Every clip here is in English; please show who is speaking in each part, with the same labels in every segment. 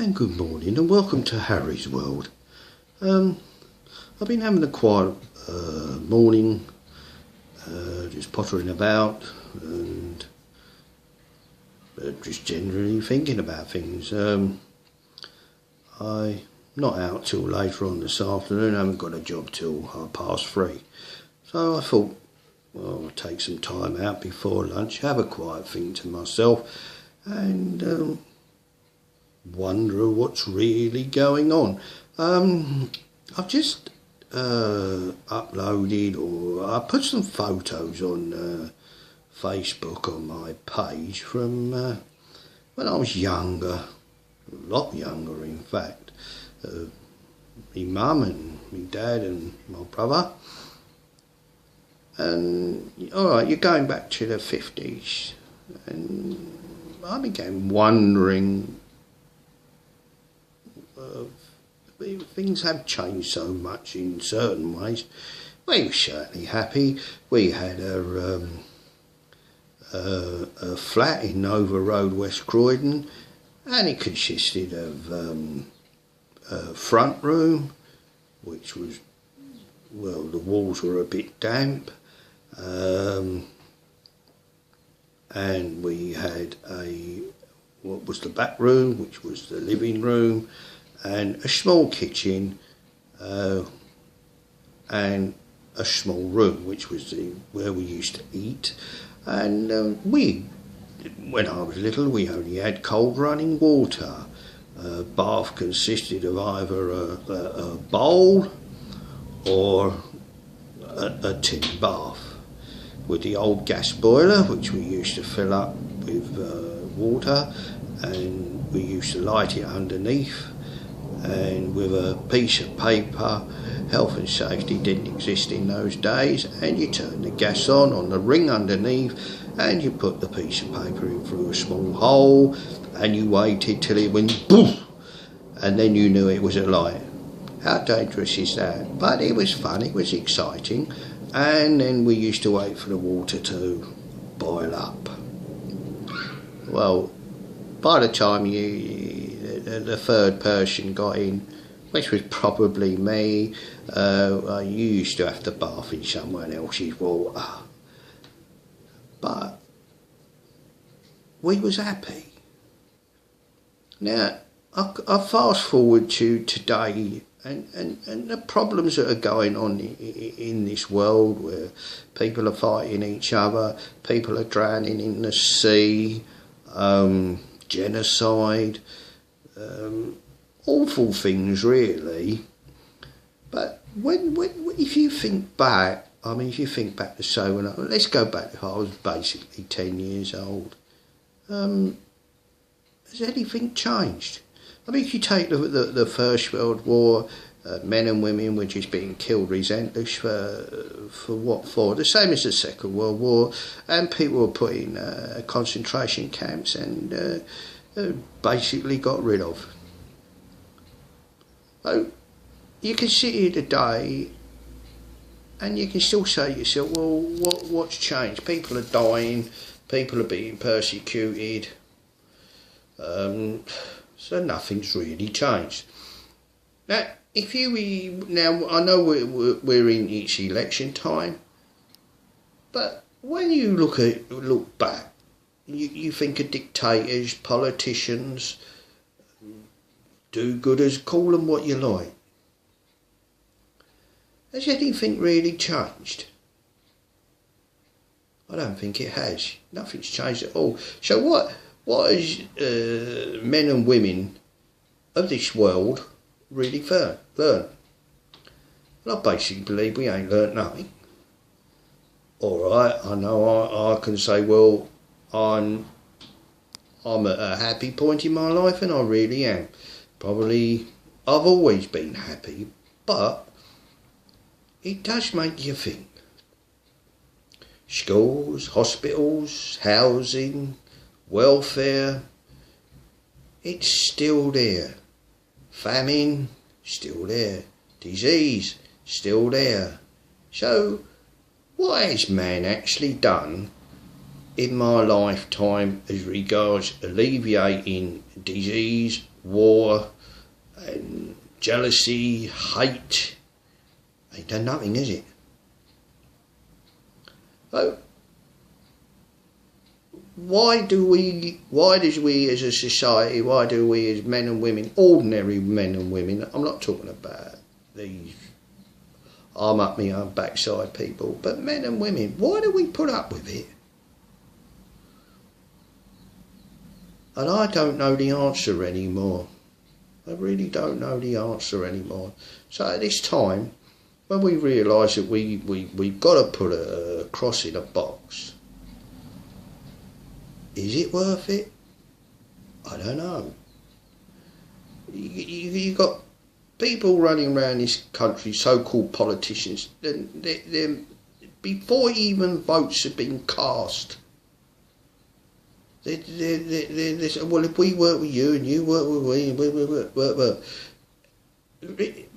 Speaker 1: And good morning and welcome to Harry's World. I've been having a quiet morning, just pottering about and just generally thinking about things. I'm not out till later on this afternoon, I haven't got a job till 3:30. So I thought, well, I'll take some time out before lunch, have a quiet thing to myself and wonder what's really going on. I've just uploaded, or I put some photos on Facebook on my page from when I was younger, a lot younger in fact. My mum and my dad and my brother. And alright, you're going back to the 50s, and I began wondering, things have changed so much in certain ways. We were certainly happy. We had a flat in Handover Road, West Croydon, and it consisted of a front room, which was, well, the walls were a bit damp, and we had what was the back room, which was the living room, and a small kitchen, and a small room, which was where we used to eat. And when I was little, we only had cold running water. Bath consisted of either a bowl or a tin bath, with the old gas boiler, which we used to fill up with water, and we used to light it underneath. And with a piece of paper, health and safety didn't exist in those days, and you turned the gas on the ring underneath, and you put the piece of paper in through a small hole, and you waited till it went poof, and then you knew it was a light. How dangerous is that? But it was fun, it was exciting, and then we used to wait for the water to boil up. Well, by the time the third person got in, which was probably me, you used to have to bath in someone else's water. But we was happy. Now, I fast forward to today, and the problems that are going on in this world, where people are fighting each other, people are drowning in the sea, genocide, awful things really. But if you think back, if you think back to let's go back to I was basically 10 years old. Has anything changed? If you take the First World War, men and women were just being killed relentless for what for? The same as the Second World War, and people were put in concentration camps and basically got rid of. So you can sit here today and you can still say to yourself, well, what's changed? People are dying, people are being persecuted, so nothing's really changed. Now, I know we're in each election time, but when you look back, you think of dictators, politicians, do-gooders, call them what you like. Has anything really changed? I don't think it has. Nothing's changed at all. So what has men and women of this world really learned? Well, I basically believe we ain't learnt nothing. Alright, I know I can say, well, I'm at a happy point in my life, and I really am. Probably I've always been happy, but it does make you think. Schools, hospitals, housing, welfare, it's still there. Famine, still there. Disease, still there. So what has man actually done in my lifetime as regards alleviating disease, war, and jealousy, hate. Ain't done nothing, is it? So, why do we as a society, why do we as men and women, ordinary men and women, I'm not talking about these arm up my own backside people, but men and women, why do we put up with it? And I don't know the answer anymore. I really don't know the answer anymore. So at this time, when we realise that we've got to put a cross in a box, is it worth it? I don't know. You got people running around this country, so-called politicians, they're, before even votes have been cast, they say, well, if we work with you and you work with we.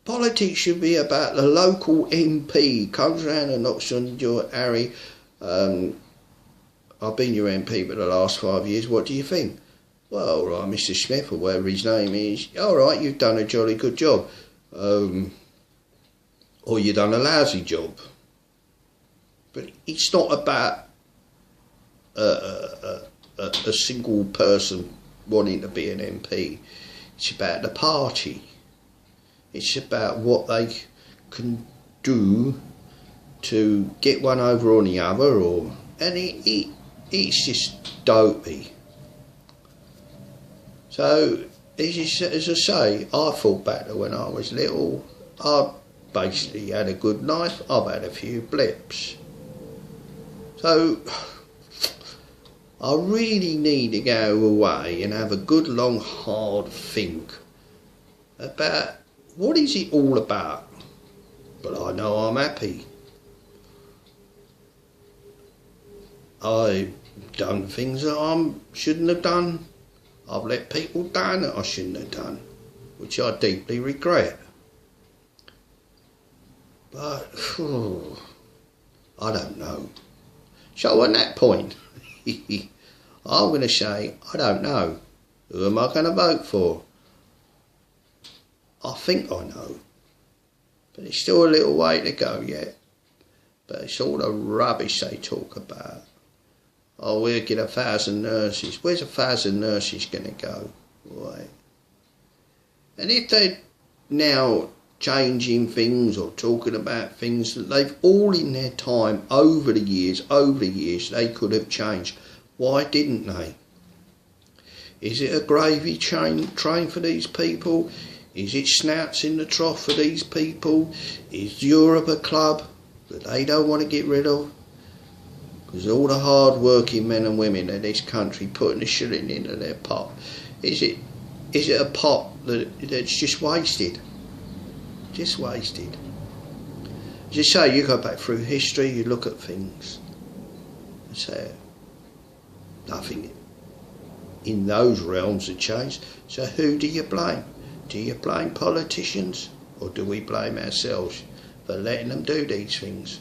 Speaker 1: Politics should be about the local MP comes round and knocks on your door. Harry, I've been your MP for the last 5 years, what do you think? Well, all right, Mr. Smith, or whatever his name is, all right, you've done a jolly good job. Or you've done a lousy job. But it's not about a single person wanting to be an MP. It's about the party. It's about what they can do to get one over on the other, and it's just dopey. So, as I say, I thought back to when I was little. I basically had a good life. I've had a few blips. So, I really need to go away and have a good long hard think about what is it all about. But I know I'm happy. I've done things that I shouldn't have done. I've let people down that I shouldn't have done, which I deeply regret. But, I don't know. So on that point, I'm going to say, I don't know. Who am I going to vote for? I think I know. But it's still a little way to go yet. But it's all the rubbish they talk about. Oh, we'll get 1,000 nurses. Where's 1,000 nurses going to go? Right. And if they're now changing things or talking about things that they've all in their time over the years, they could have changed. Why didn't they? Is it a gravy train for these people? Is it snouts in the trough for these people? Is Europe a club that they don't want to get rid of? Because all the hard-working men and women in this country putting a shilling into their pot, is it a pot that's just wasted? Just wasted. As you say, you go back through history, you look at things, and say, nothing in those realms have changed. So who do you blame? Do you blame politicians, or do we blame ourselves for letting them do these things?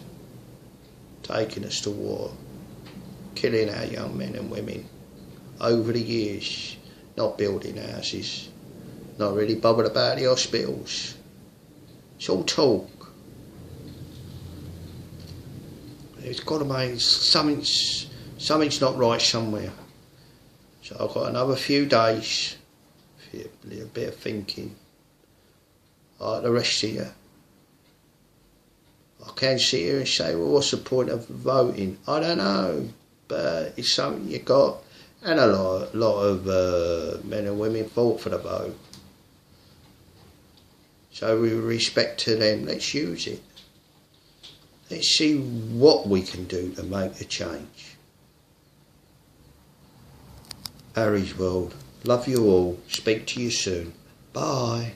Speaker 1: Taking us to war, killing our young men and women over the years, not building houses, not really bothered about the hospitals. It's all talk. It's got to be something's not right somewhere. So I've got another few days, a little bit of thinking, like the rest of you. I can sit here and say, well, what's the point of voting? I don't know, but it's something you got, and a lot of men and women fought for the vote. So with respect to them, let's use it. Let's see what we can do to make a change. Harry's World. Love you all. Speak to you soon. Bye.